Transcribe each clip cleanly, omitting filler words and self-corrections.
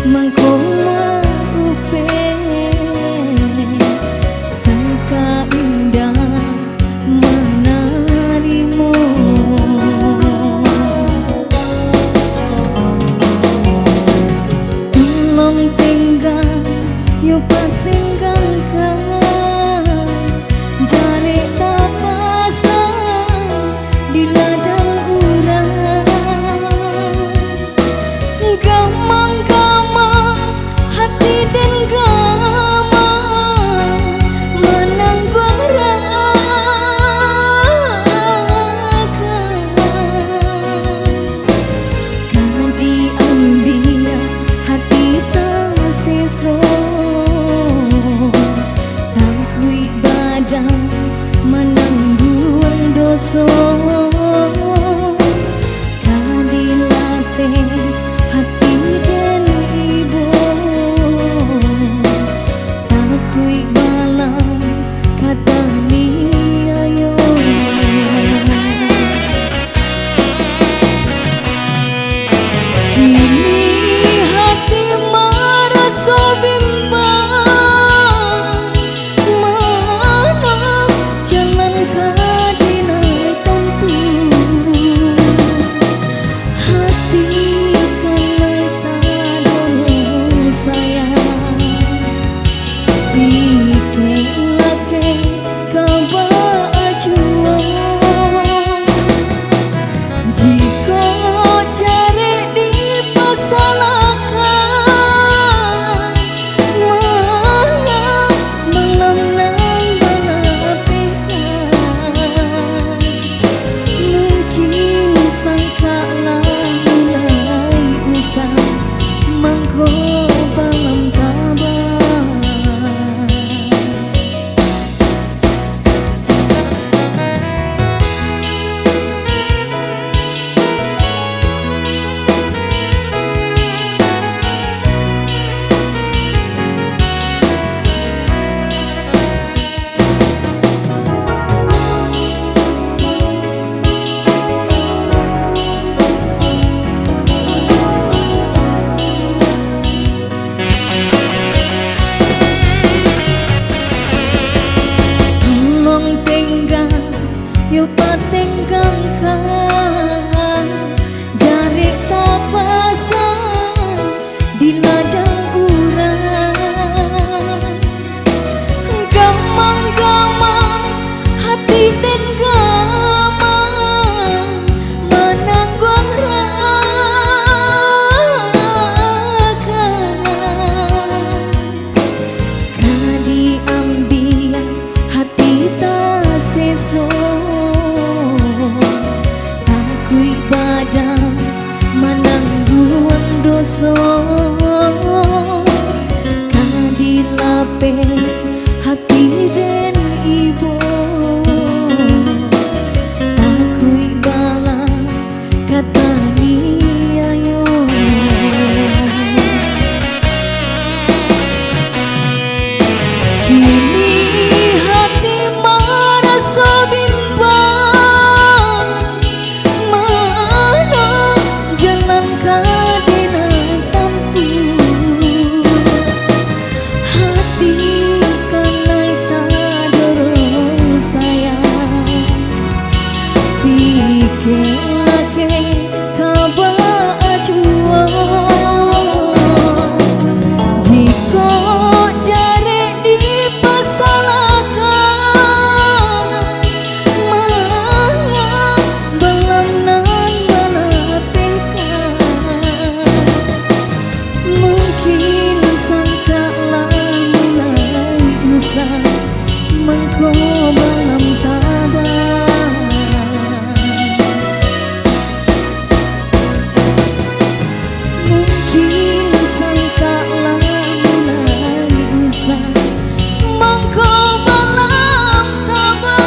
mangkoma upe sangka indah menarimu. Long tinggal yo patinggalkan jare tak pasang di ladang urang. Gamang-gamang hati dan gamang menanggung rakan karena diambil hati tak seso tak kui badan menanggung dosa kadilatih hati dan ibu takui balam kata ni ayo kini hati merasa bimbang mana jalan kadina tempuh hati yo patinggalkan jari tak pasang di ladang urang. Gamang-gamang hati dan gamang menanggung rakan karena diambil hati tak seso takui badan menanggung dosa kadilape hati dan ibu takui bala kata ni ayo kini hati merasa bimbang mana jalan kadina tempuh hati kanai tak dorong sayang pikir lagi kabar acuan jika jari dipersalahkan malah belum nan melapikan mungkin sangkalah mulai usah mengko belum tada mungkin sangkalah mulai usah mengko belum tada.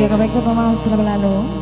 Ya, kembali ke Mama Selalu.